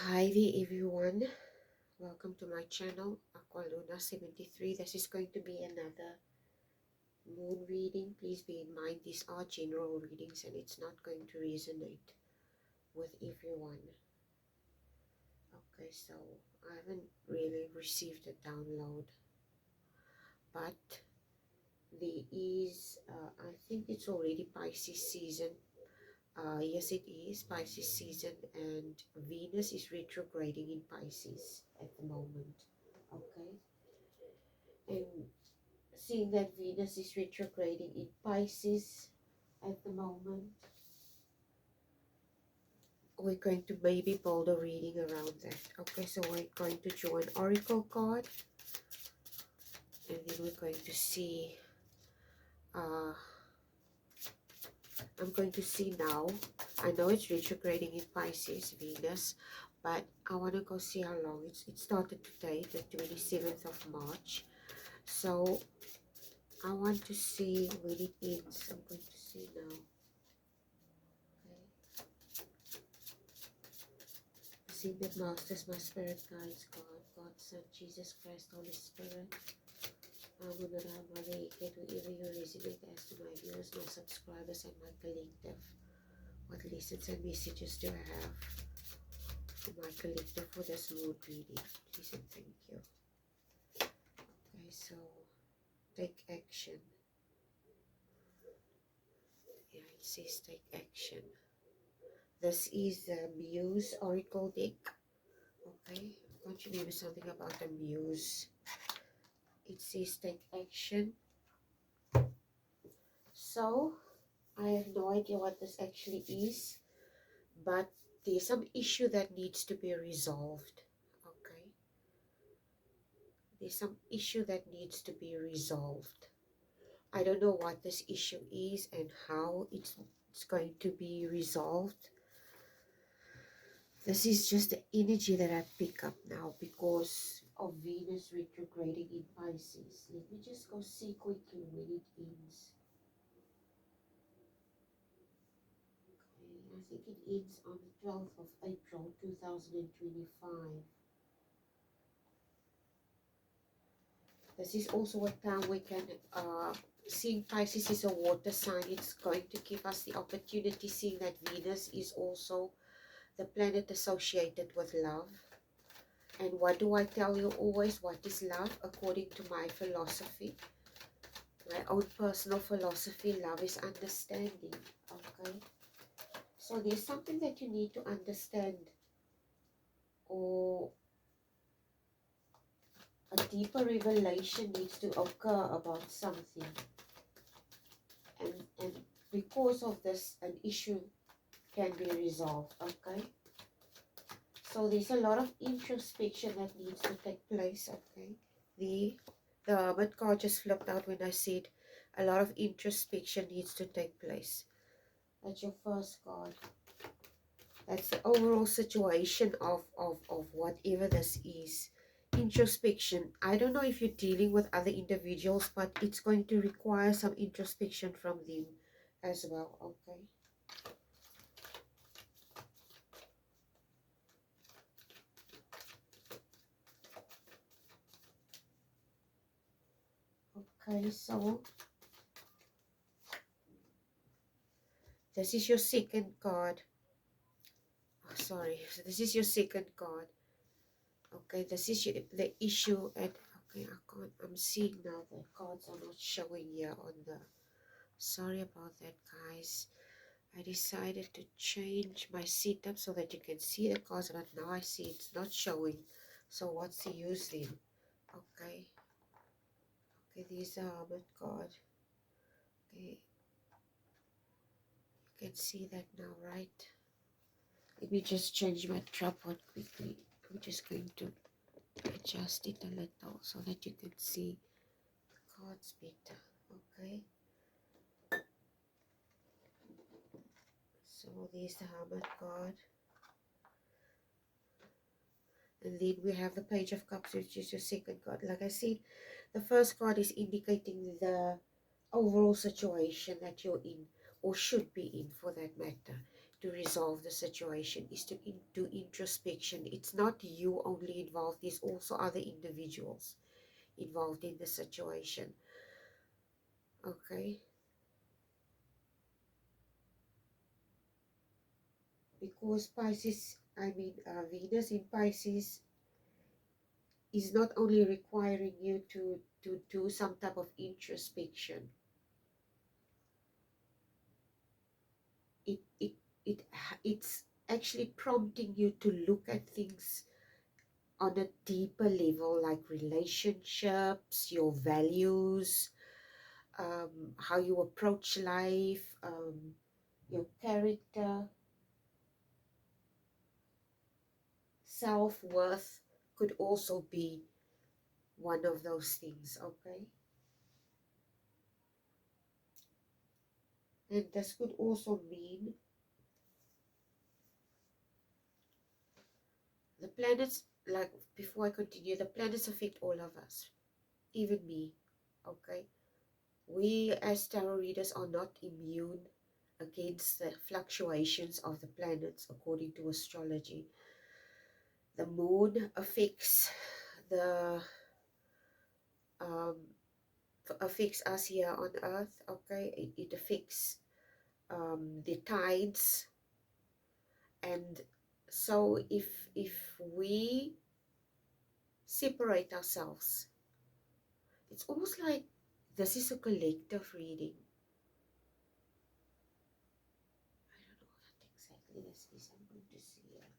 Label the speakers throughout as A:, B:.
A: Hi there everyone, welcome to my channel Aqualuna 73. This is going to be another moon reading. Please be in mind these are general readings and it's not going to resonate with everyone. Okay, so I haven't really received a download, but there is I think it's already Pisces season. Yes, it is Pisces season, and Venus is retrograding in Pisces at the moment. Okay, and seeing that Venus is retrograding in Pisces at the moment, we're going to maybe build a reading around that. Okay, so we're going to draw an oracle card, and then we're going to see. I'm going to see now. I know it's retrograding in Pisces, Venus, but I want to go see how long it started today, the 27th of March. So I want to see when it ends. I'm going to see now. Okay. See that Masters, my spirit guides, God, Son, Jesus Christ, Holy Spirit. Whoever you resonate as to my viewers, my subscribers, and my collective. What lessons and messages do I have for my collective for this mood reading? Please and thank you. Okay, so take action. Yeah, it says take action. This is the Muse Oracle deck. Okay, can't you remember something about the Muse? It says take action. So I have no idea what this actually is, but there's some issue that needs to be resolved. Okay, there's some issue that needs to be resolved. I don't know what this issue is and how it's going to be resolved. This is just the energy that I pick up now because of Venus retrograding in Pisces. Let me just go see quickly when it ends. I think it ends on the 12th of April 2025. This is also a time we can, seeing Pisces is a water sign, it's going to give us the opportunity, seeing that Venus is also the planet associated with love. And what do I tell you always? What is love? According to my philosophy, my own personal philosophy, love is understanding. Okay? So there's something that you need to understand, or a deeper revelation needs to occur about something. And because of this, an issue can be resolved. Okay? So there's a lot of introspection that needs to take place. Okay? The Hermit card just flipped out when I said a lot of introspection needs to take place. That's your first card. That's the overall situation of whatever this is. Introspection. I don't know if you're dealing with other individuals, but it's going to require some introspection from them as well. Okay. Okay, so this is your second card. Oh, sorry. So this is your second card. Okay, this is the issue. And okay, I'm seeing now the cards are not showing here on the. Sorry about that, guys. I decided to change my setup so that you can see the cards, but now I see it's not showing. So what's the use then? Okay. Okay, these are Hermit card. Okay. You can see that now, right? Let me just change my tripod quickly. I'm just going to adjust it a little so that you can see the cards better. Okay. So there's the Hermit card. And then we have the Page of Cups, which is your second card. Like I said, the first card is indicating the overall situation that you're in, or should be in for that matter. to resolve the situation is to do introspection. It's not you only involved, there's also other individuals involved in the situation. Okay, because Pisces, Venus in Pisces is not only requiring you to do some type of introspection. It it it it's actually prompting you to look at things on a deeper level, like relationships, your values, how you approach life, your character, self-worth could also be one of those things, okay? And this could also mean the planets, like before I continue, the planets affect all of us, even me, okay? We as tarot readers are not immune against the fluctuations of the planets according to astrology. The moon affects the um, affects us here on earth, okay? It affects the tides, and so if we separate ourselves, it's almost like this is a collective reading. I don't know what exactly this is. I'm going to see it.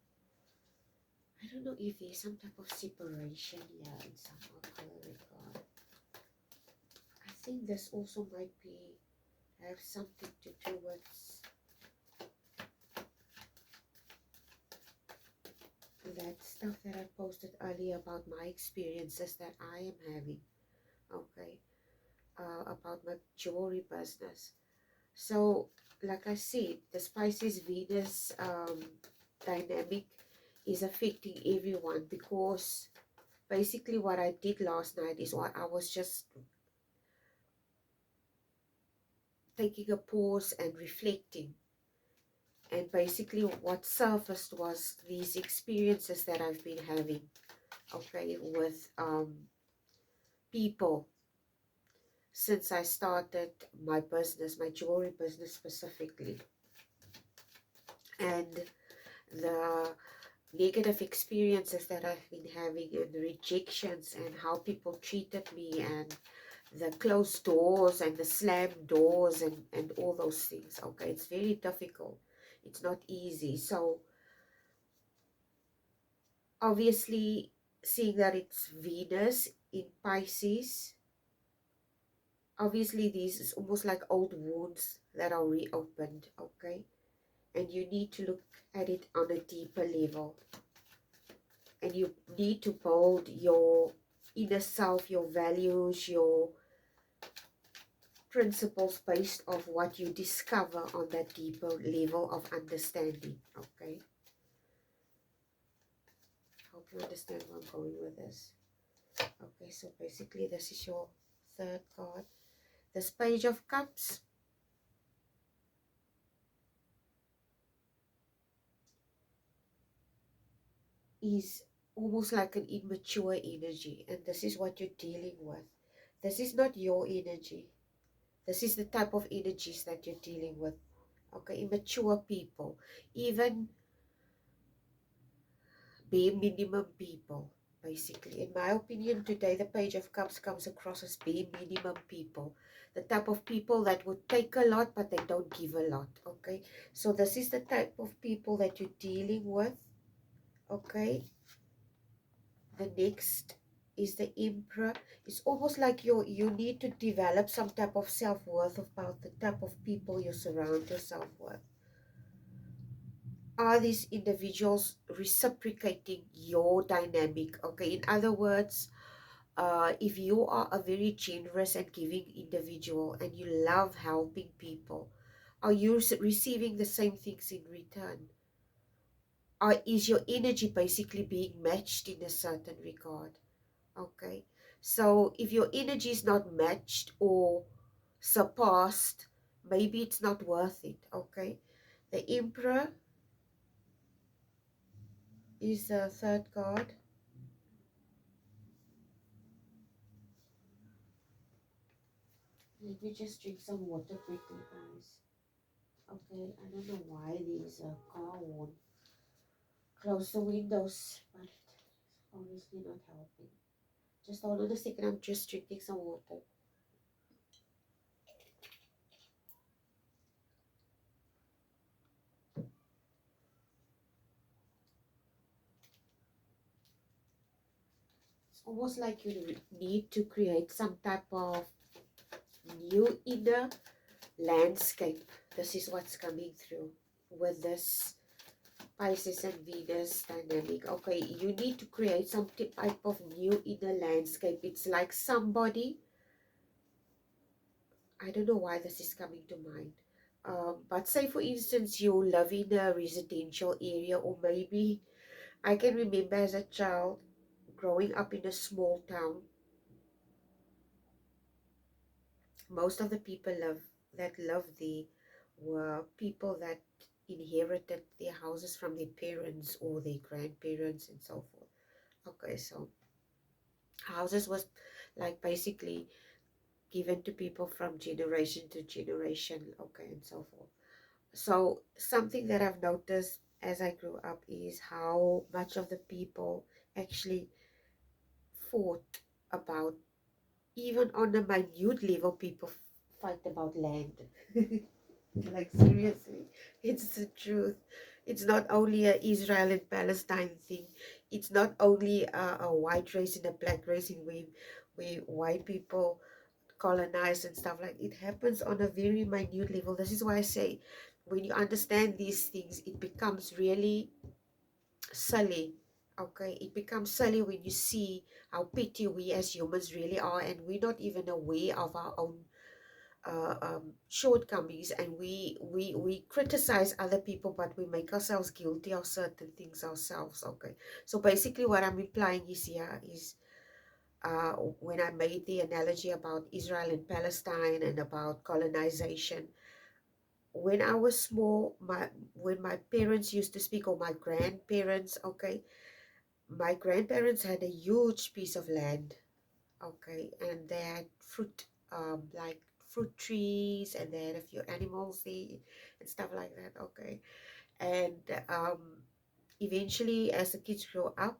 A: I don't know if there's some type of separation here in some other regard. I think this also might be have something to do with that stuff that I posted earlier about my experiences that I am having, okay, about my jewelry business. So, like I said, the Pisces Venus dynamic is affecting everyone, because basically what I did last night is what I was just taking a pause and reflecting. And basically what surfaced was these experiences that I've been having, okay, with people since I started my business, my jewelry business specifically. And the negative experiences that I've been having, and the rejections, and how people treated me, and the closed doors and the slammed doors, and all those things. Okay, it's very difficult. It's not easy. So obviously, seeing that it's Venus in Pisces, obviously this is almost like old wounds that are reopened, okay? And you need to look at it on a deeper level. And you need to build your inner self, your values, your principles based on what you discover on that deeper level of understanding, okay? Hope you understand where I'm going with this. Okay, so basically this is your third card. This Page of Cups is almost like an immature energy, and this is what you're dealing with. This is not your energy. This is the type of energies that you're dealing with. Okay, immature people, even bare minimum people, basically. In my opinion, today the Page of Cups comes across as bare minimum people. The type of people that would take a lot, but they don't give a lot, okay? So this is the type of people that you're dealing with, okay? The next is the Emperor. It's almost like you need to develop some type of self-worth about the type of people you surround yourself with. Are these individuals reciprocating your dynamic? Okay, in other words, if you are a very generous and giving individual and you love helping people, are you receiving the same things in return? Or is your energy basically being matched in a certain regard? Okay, so if your energy is not matched or surpassed, maybe it's not worth it, okay? The Emperor is the third card. Let me just drink some water quickly, guys. Okay, I don't know why there's a car horn. Close the windows, but it's obviously not helping. Just hold on a second, I'm just drinking some water. It's almost like you need to create some type of new inner landscape. This is what's coming through with this Pisces and Venus dynamic. Okay, you need to create some type of new inner landscape. It's like somebody, I don't know why this is coming to mind. But say for instance, you live in a residential area, or maybe I can remember as a child growing up in a small town. Most of the people that lived there were people that inherited their houses from their parents or their grandparents and so forth. Okay, so houses was like basically given to people from generation to generation, okay, and so forth. So something that I've noticed as I grew up is how much of the people actually fought about, even on a minute level, people fight about land. Like seriously, it's the truth. It's not only a Israel and Palestine thing. It's not only a white race and a black race in where white people colonize and stuff. Like, it happens on a very minute level. This is why I say, when you understand these things, it becomes really silly. Okay, it becomes silly when you see how petty we as humans really are, and we're not even aware of our own shortcomings, and we criticize other people, but we make ourselves guilty of certain things ourselves. Okay, so basically what I'm implying is here is, when I made the analogy about Israel and Palestine and about colonization, when I was small, when my parents used to speak, or my grandparents, okay, my grandparents had a huge piece of land, okay, and they had fruit, like fruit trees, and they had a few animals there and stuff like that, okay. And eventually, as the kids grew up,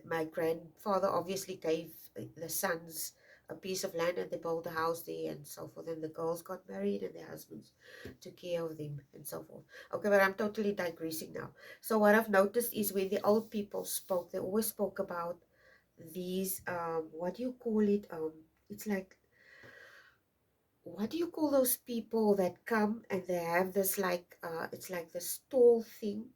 A: my grandfather obviously gave the sons a piece of land, and they built a house there and so forth, and the girls got married and their husbands took care of them and so forth. Okay, but I'm totally digressing now. So what I've noticed is, when the old people spoke, they always spoke about these, what do you call it, it's like, what do you call those people that come and they have this, like, it's like this tall thing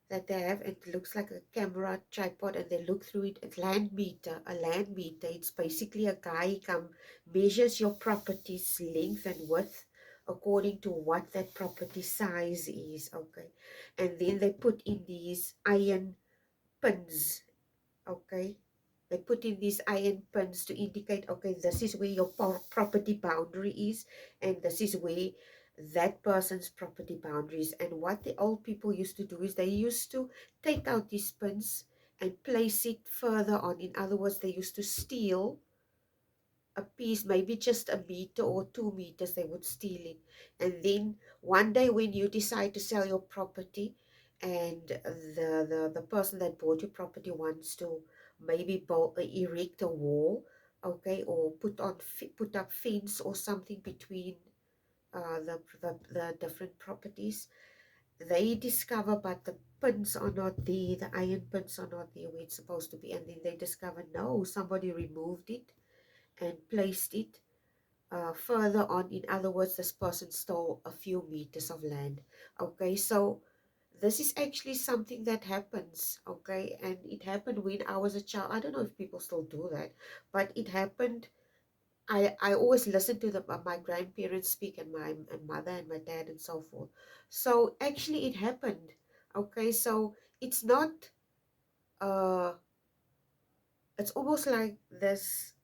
A: that they have. It looks like a camera tripod, and they look through it. It's land meter, a land meter. It's basically a guy, he come, measures your property's length and width according to what that property size is, okay. And then they put in these iron pins, okay. They put in these iron pins to indicate, okay, this is where your property boundary is, and this is where that person's property boundaries. And what the old people used to do is, they used to take out these pins and place it further on. In other words, they used to steal a piece, maybe just a meter or 2 meters, they would steal it. And then one day, when you decide to sell your property, and the person that bought your property wants to maybe erect a wall, okay, or put up fence or something between the different properties, they discover, but the pins are not there, the iron pins are not there where it's supposed to be. And then they discover, no, somebody removed it and placed it further on. In other words, this person stole a few meters of land. Okay, so this is actually something that happens, okay, and it happened when I was a child. I don't know if people still do that, but it happened. I always listen to my grandparents speak, and my mother and my dad and so forth. So actually it happened, okay. So it's not, uh, it's almost like this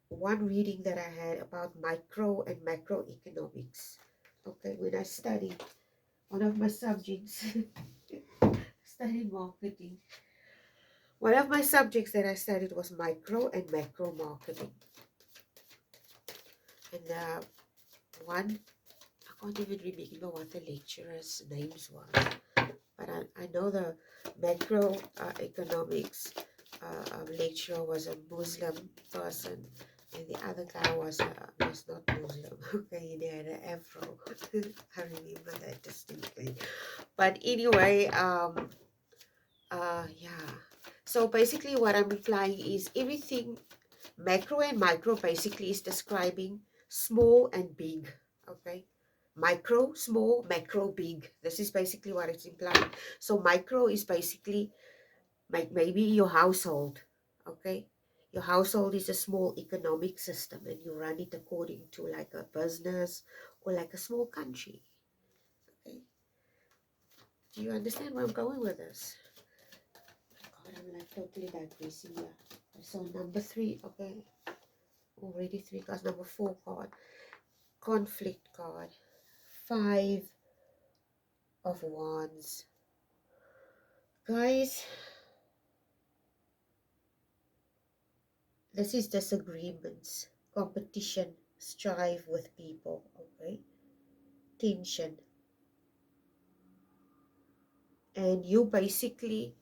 A: one reading that I had about micro and macroeconomics. okay, when I studied. One of my subjects, studied marketing. One of my subjects that I studied was micro and macro marketing. And one, I can't even remember what the lecturer's names were. But I know the macro economics lecturer was a Muslim person, and the other guy was not Muslim. Okay, he had an afro. I remember that distinctly. But anyway, yeah. So basically, what I'm implying is everything macro and micro basically is describing small and big. Okay. Micro, small, macro, big. This is basically what it's implying. So micro is basically maybe your household, okay? Your household is a small economic system and you run it according to like a business or like a small country, okay? Do you understand where I'm going with this? God, I'm like totally digressing here. So number 3, okay? Already 3 cards. Number 4 card. Conflict card. 5 of Wands. Guys, this is disagreements, competition, strife with people, okay? Tension. And you basically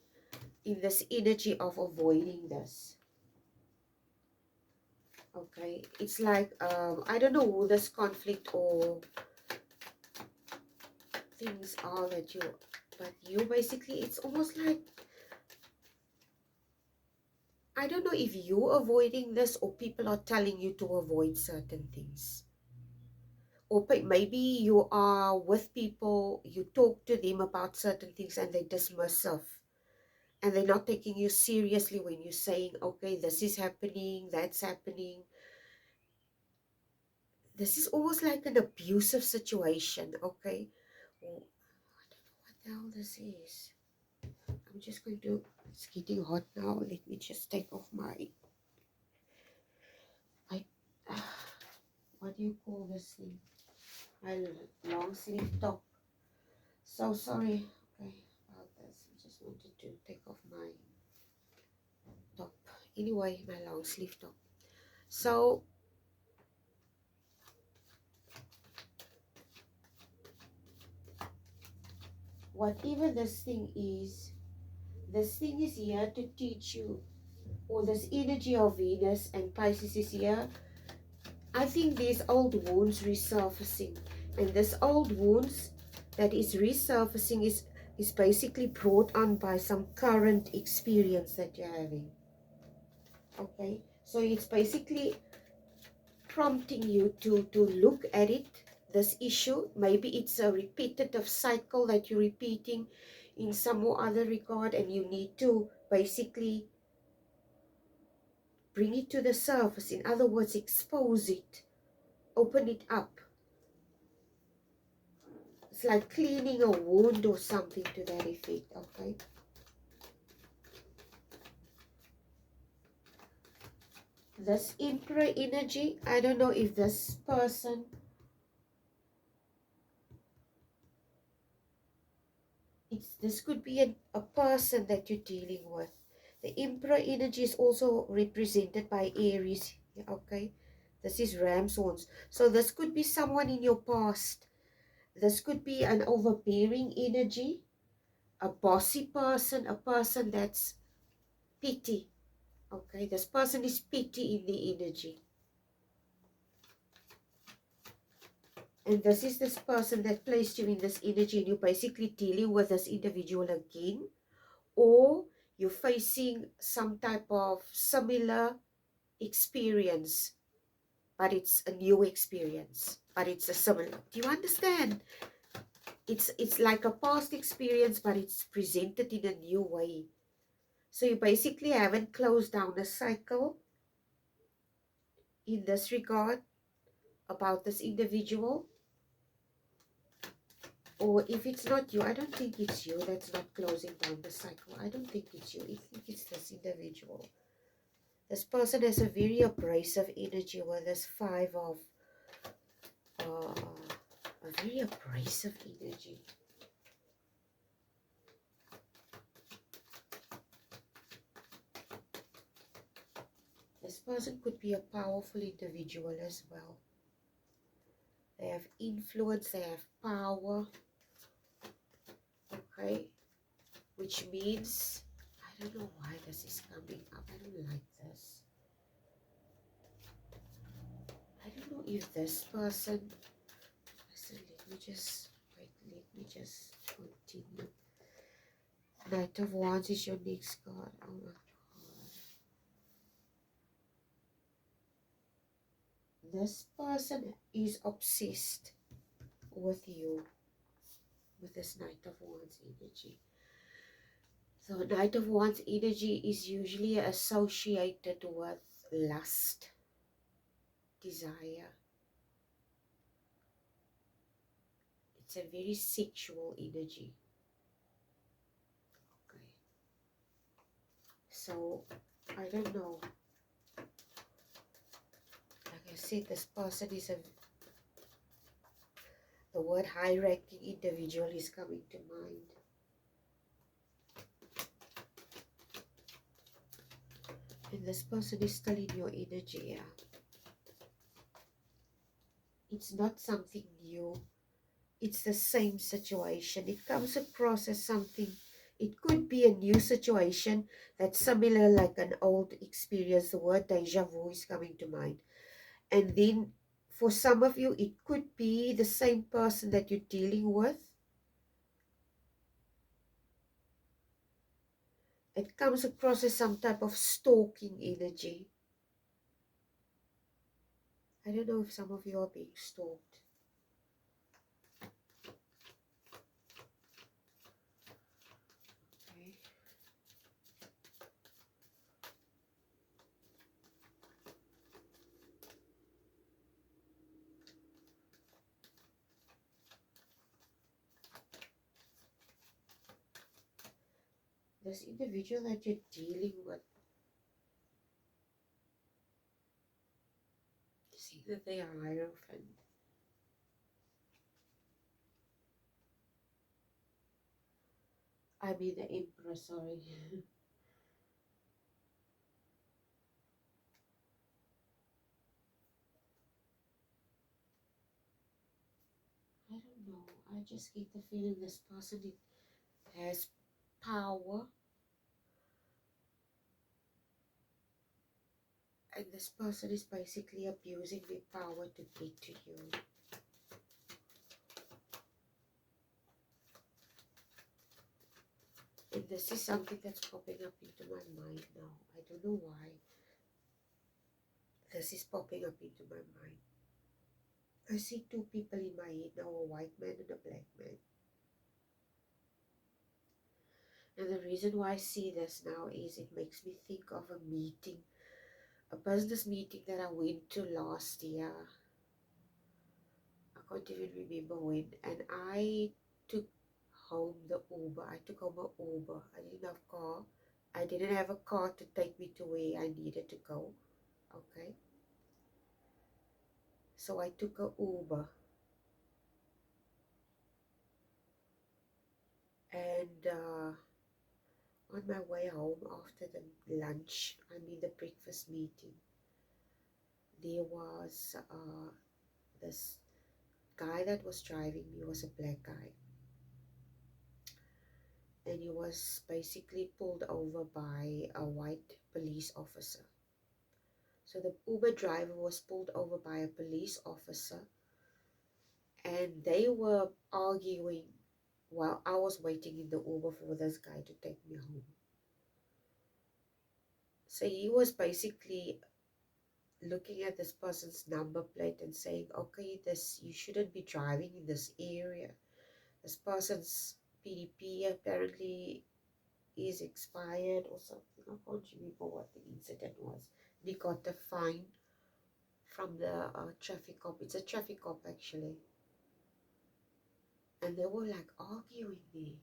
A: in this energy of avoiding this, okay? It's like, I don't know who this conflict or things are that you, but you basically, it's almost like, I don't know if you're avoiding this or people are telling you to avoid certain things. Or maybe you are with people, you talk to them about certain things and they dismissive. And they're not taking you seriously when you're saying, okay, this is happening, that's happening. This is almost like an abusive situation, okay? Oh, I don't know what the hell this is. I'm just going to, it's getting hot now. Let me just take off my, what do you call this thing? My long sleeve top. So sorry, okay, about this. I just wanted to take off my top. Anyway, my long sleeve top. So, whatever this thing is here to teach you, or this energy of Venus and Pisces is here. I think there's old wounds resurfacing, and this old wounds that is resurfacing is basically brought on by some current experience that you're having. Okay, so it's basically prompting you to look at it, this issue. Maybe it's a repetitive cycle that you're repeating in some or other regard, and you need to basically bring it to the surface. In other words, expose it, open it up. It's like cleaning a wound or something to that effect, okay? This Emperor energy, I don't know if this person, this could be a person that you're dealing with. The Emperor energy is also represented by Aries, okay? This is ram's horns. So this could be someone in your past. This could be an overbearing energy, a bossy person, a person that's petty, okay? This person is petty in the energy. And this is this person that placed you in this energy, and you're basically dealing with this individual again, or you're facing some type of similar experience, but it's a new experience, but it's a similar. Do you understand? It's like a past experience, but it's presented in a new way. So you basically haven't closed down a cycle in this regard about this individual. Or if it's not you, I don't think it's you that's not closing down the cycle. I don't think it's you. I think it's this individual. This person has a very abrasive energy with this 5 of A very abrasive energy. This person could be a powerful individual as well. They have influence, they have power. Okay, which means, I don't know why this is coming up. I don't like this. I don't know if this person, listen, let me just continue. Knight of Wands is your next card. Oh my God. This person is obsessed with you, with this Knight of Wands energy. So Knight of Wands energy is usually associated with lust, desire. It's a very sexual energy. Okay. So, I don't know. Like I said, this person is the word high-ranking individual is coming to mind. And this person is still in your energy, yeah. It's not something new. It's the same situation. It comes across as something. It could be a new situation that's similar like an old experience. The word deja vu is coming to mind. And then for some of you, it could be the same person that you're dealing with. It comes across as some type of stalking energy. I don't know if some of you are being stalked. Okay. This individual that you're dealing with, see that they are Hierophant. I mean the Emperor, sorry. I don't know. I just get the feeling this person has power. And this person is basically abusing their power to get to you. And this is something that's popping up into my mind now. I don't know why. This is popping up into my mind. I see two people in my head now, a white man and a black man. And the reason why I see this now is it makes me think of a meeting, a business meeting that I went to last year. I can't even remember when. And I took home the Uber. I took home an Uber. I didn't have a car. I didn't have a car to take me to where I needed to go. Okay. So I took an Uber. And on my way home after the lunch, the breakfast meeting, there was this guy that was driving me was a black guy. And he was basically pulled over by a white police officer. So the Uber driver was pulled over by a police officer, and they were arguing while I was waiting in the Uber for this guy to take me home. So he was basically looking at this person's number plate and saying, okay, you shouldn't be driving in this area. This person's PDP apparently is expired or something. I can't remember what the incident was. And he got a fine from the traffic cop. It's a traffic cop actually. And they were like arguing there.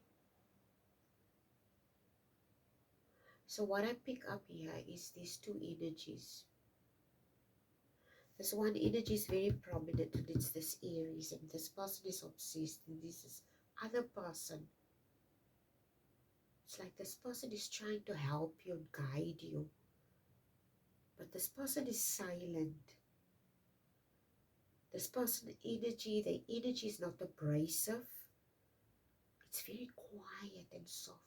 A: So what I pick up here is these two energies. This one energy is very prominent, and it's this Aries, and this person is obsessed, and this is other person. It's like this person is trying to help you and guide you, but this person is silent. This person energy, the energy is not abrasive. It's very quiet and soft.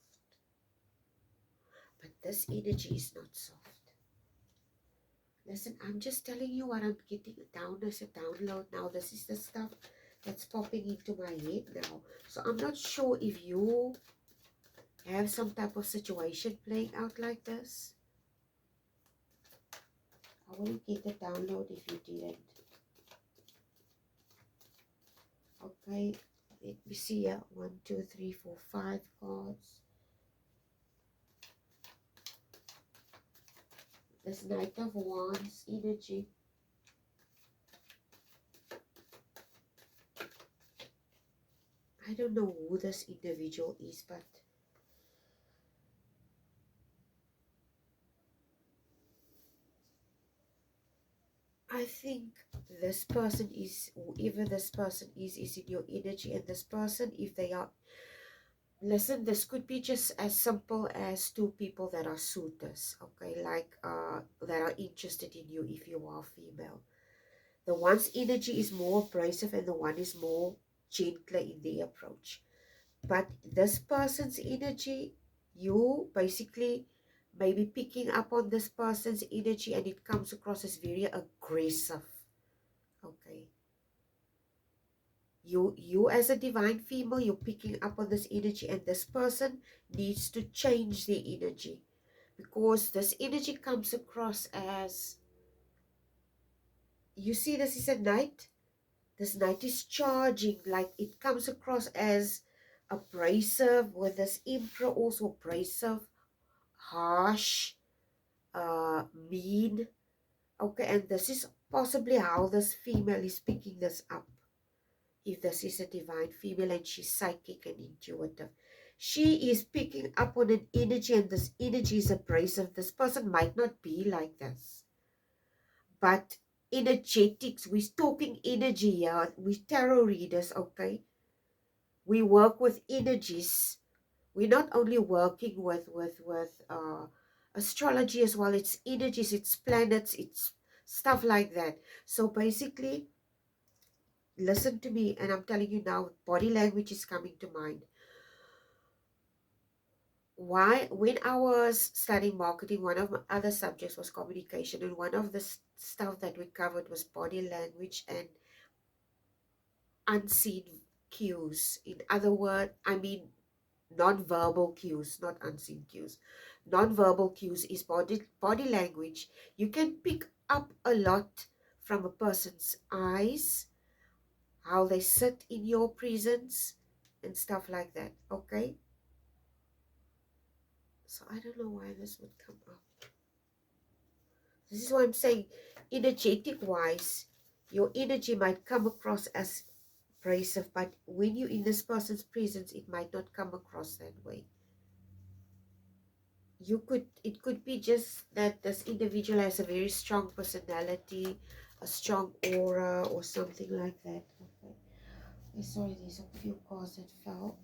A: But this energy is not soft. Listen, I'm just telling you what I'm getting down as a download now. This is the stuff that's popping into my head now. So I'm not sure if you have some type of situation playing out like this. I wouldn't get the download if you didn't. Okay, let me see here. 1, 2, 3, 4, 5 cards. This Knight of Wands energy. I don't know who this individual is, but I think this person is, whoever this person is in your energy. And this person, if they are, listen, this could be just as simple as two people that are suitors, okay, like that are interested in you if you are female. The one's energy is more abrasive and the one is more gentler in the approach. But this person's energy, you basically maybe picking up on this person's energy, and it comes across as very aggressive. Okay. You as a divine female, you're picking up on this energy, and this person needs to change their energy, because this energy comes across as, you see, this is a knight. This knight is charging, like it comes across as abrasive, with this emperor also abrasive, harsh, mean. Okay, and this is possibly how this female is picking this up. If this is a divine female and she's psychic and intuitive, she is picking up on an energy, and this energy is abrasive. This person might not be like this, but energetics, we're talking energy here. We're tarot readers, okay? We work with energies. We're not only working with astrology as well. It's energies, it's planets, it's stuff like that. So basically, listen to me, and I'm telling you now, body language is coming to mind. Why, when I was studying marketing, one of my other subjects was communication, and one of the stuff that we covered was body language and unseen cues. In other words, I mean non-verbal cues, not unseen cues. Non-verbal cues is body language. You can pick up a lot from a person's eyes, how they sit in your presence, and stuff like that. Okay, so I don't know why this would come up. This is what I'm saying. Energetic wise, your energy might come across as abrasive, but when you're in this person's presence, it might not come across that way. It could be just that this individual has a very strong personality, a strong aura, or something like that. Okay. Sorry, there's a few cards that fell.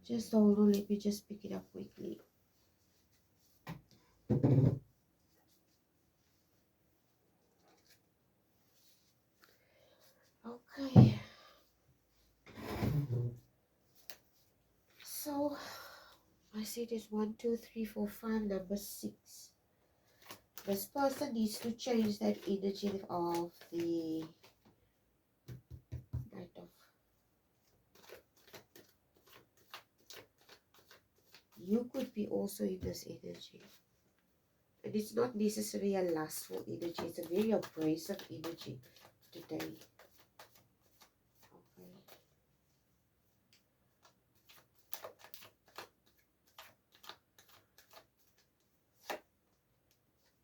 A: Just hold on, let me just pick it up quickly. Okay. So I see there's 1, 2, 3, 4, 5, number 6. This person needs to change that energy of the Knight of. You could be also in this energy. And it's not necessarily a lustful energy. It's a very abrasive energy today. Okay.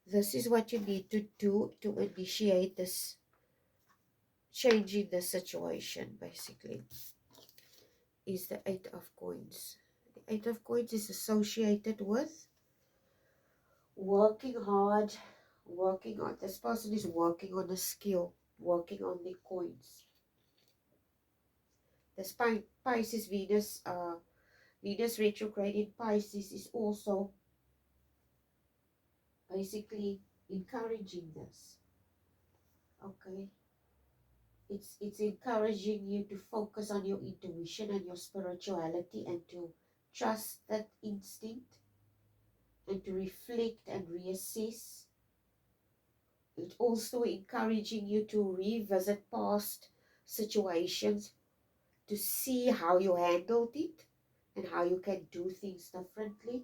A: This is what you need to do to initiate this change in the situation, basically. Is the 8 of Coins. The 8 of Coins is associated with working hard, working on. This person is working on a skill. working on their coins. This Pisces Venus retrograde in Pisces is also basically encouraging this. Okay, it's encouraging you to focus on your intuition and your spirituality, and to trust that instinct, and to reflect and reassess. It's also encouraging you to revisit past situations to see how you handled it and how you can do things differently.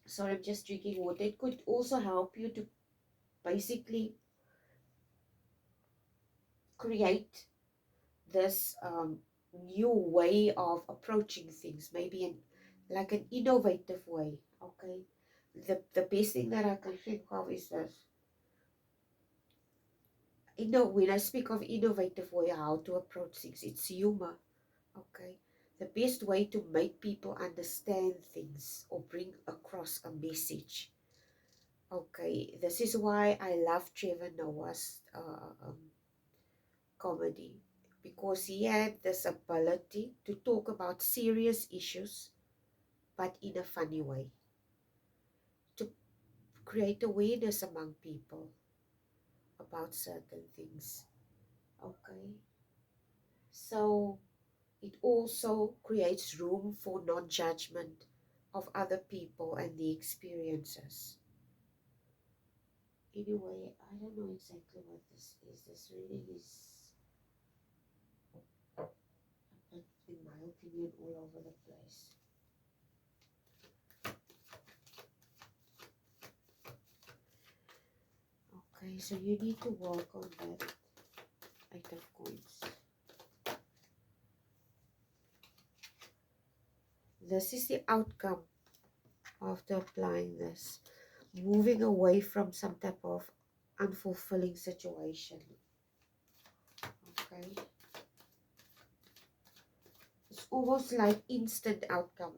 A: So I'm just drinking water. It could also help you to basically create this new way of approaching things, maybe like an innovative way. Okay, the best thing that I can think of is this. When I speak of innovative way, how to approach things, it's humor. Okay, the best way to make people understand things or bring across a message. Okay, this is why I love Trevor Noah's comedy, because he had this ability to talk about serious issues but in a funny way, to create awareness among people about certain things. Okay, so it also creates room for non-judgment of other people and the experiences. Anyway, I don't know exactly what this is. This reading is, in my opinion, all over the place. Okay, so you need to work on that 8 of coins. This is the outcome after applying this. Moving away from some type of unfulfilling situation. Okay. It's almost like instant outcome.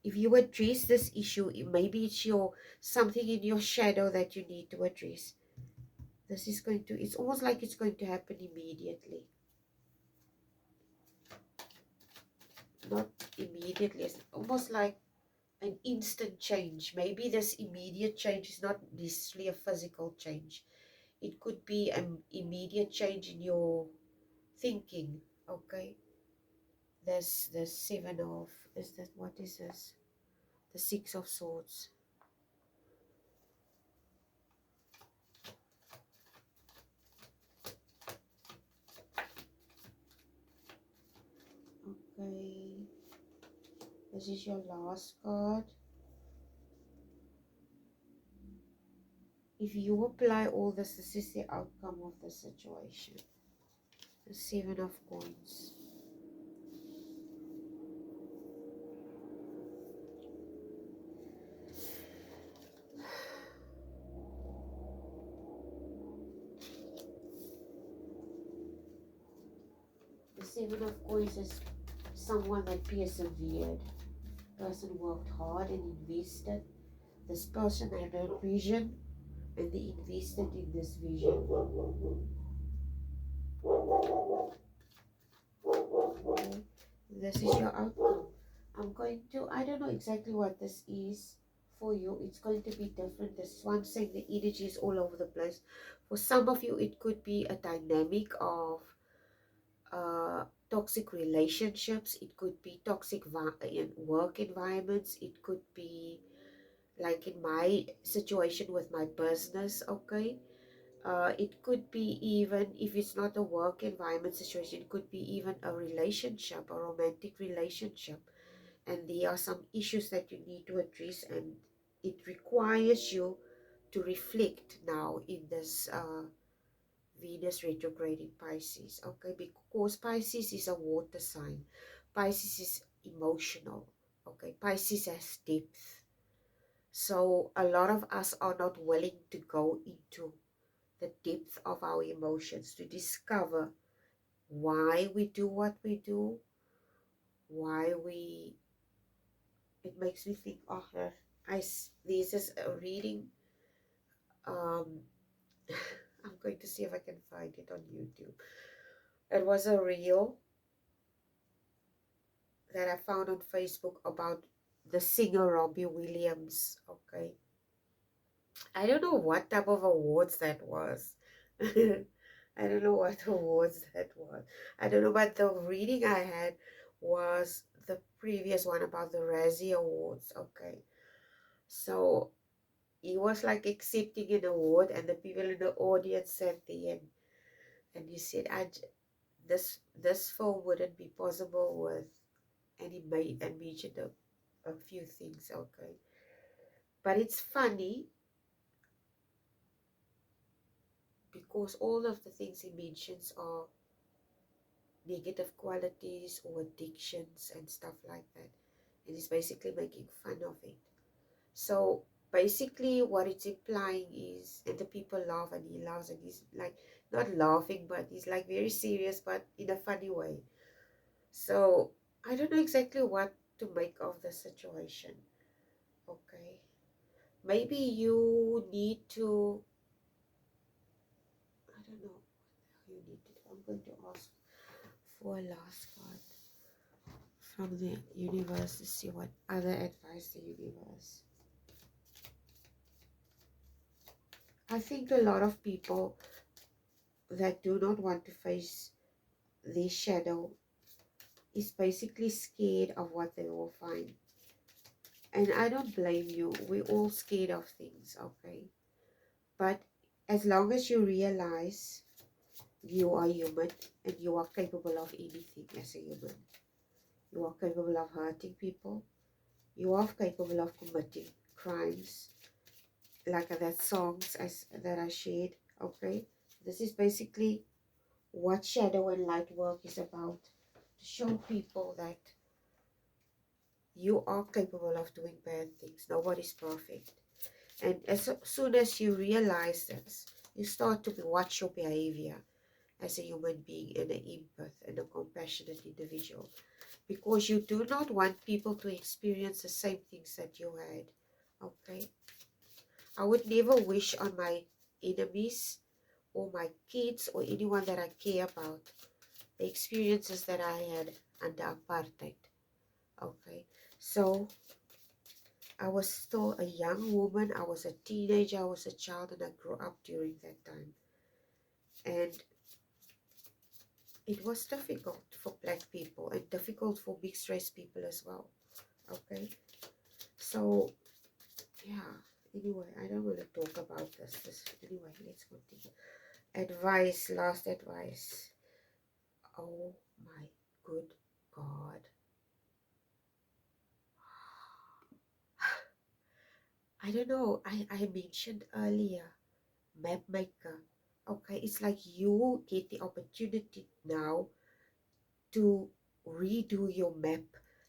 A: If you address this issue, maybe it's something in your shadow that you need to address. This is going to, it's almost like it's going to happen immediately. Not immediately, it's almost like an instant change. Maybe this immediate change is not necessarily a physical change. It could be an immediate change in your thinking. Okay. There's the 7 of, is that, what is this? The 6 of Swords. Okay. This is your last card. If you apply all this is the outcome of the situation. The 7 of Coins. The 7 of Coins is someone that persevered. Person worked hard and invested. This person had a vision and they invested in this vision. Okay. This is your outcome. I don't know exactly what this is for you. It's going to be different. This one saying the energy is all over the place. For some of you, it could be a dynamic of toxic relationships. It could be toxic work environments. It could be like in my situation with my business. Okay. It could be, even if it's not a work environment situation, it could be even a relationship, a romantic relationship. And there are some issues that you need to address, and it requires you to reflect now in this Venus retrograde in Pisces. Okay, because Pisces is a water sign. Pisces is emotional. Okay, Pisces has depth. So a lot of us are not willing to go into the depth of our emotions, to discover why we do what we do, why we, it makes me think, oh, This is a reading. Um, I'm going to see if I can find it on YouTube. It was a reel that I found on Facebook about the singer Robbie Williams. Okay, I don't know what type of awards that was. I don't know what awards that was. I don't know, but the reading I had was the previous one about the Razzie Awards. Okay, so he was like accepting an award, and the people in the audience sat there, and he said, this film wouldn't be possible with, and he made and mentioned a few things. Okay, but it's funny because all of the things he mentions are negative qualities or addictions and stuff like that, and he's basically making fun of it. So basically what it's implying is, and the people laugh and he laughs, and he's like not laughing, but he's like very serious but in a funny way. So I don't know exactly what to make of the situation. Okay, maybe you need to, I don't know what you need to do. I'm going to ask for a last card from the universe to see what other advice the universe. I think a lot of people that do not want to face their shadow is basically scared of what they will find. And I don't blame you. We're all scared of things, okay? But as long as you realize you are human and you are capable of anything as a human. You are capable of hurting people. You are capable of committing crimes, like that songs that I shared, okay? This is basically what shadow and light work is about, to show people that you are capable of doing bad things. Nobody's perfect. And as soon as you realize this, you start to watch your behavior as a human being and an empath and a compassionate individual, because you do not want people to experience the same things that you had, okay? I would never wish on my enemies or my kids or anyone that I care about the experiences that I had under apartheid, okay? So I was still a young woman, I was a teenager, I was a child, and I grew up during that time. And it was difficult for black people and difficult for mixed race people as well, okay? So yeah, anyway, I don't want to talk about this. Anyway, let's continue. Advice, last advice. Oh my good God. I don't know, I mentioned earlier, map maker. Okay, it's like you get the opportunity now to redo your map.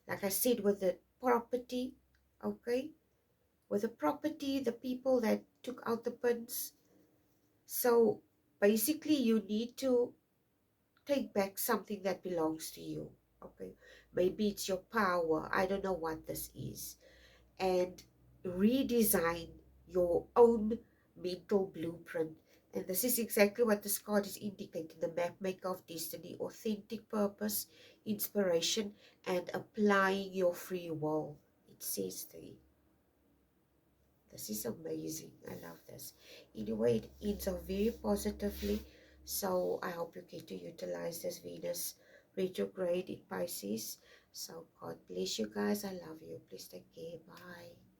A: Like I said, with the property, okay? With the property, the people that took out the pins. So basically you need to take back something that belongs to you, okay? Maybe it's your power, I don't know what this is, and redesign your own mental blueprint. And this is exactly what this card is indicating: the map maker of destiny, authentic purpose, inspiration, and applying your free will. It says there. This is amazing. I love this. Anyway, it ends up very positively. So I hope you get to utilize this Venus retrograde in Pisces. So God bless you guys. I love you. Please take care. Bye.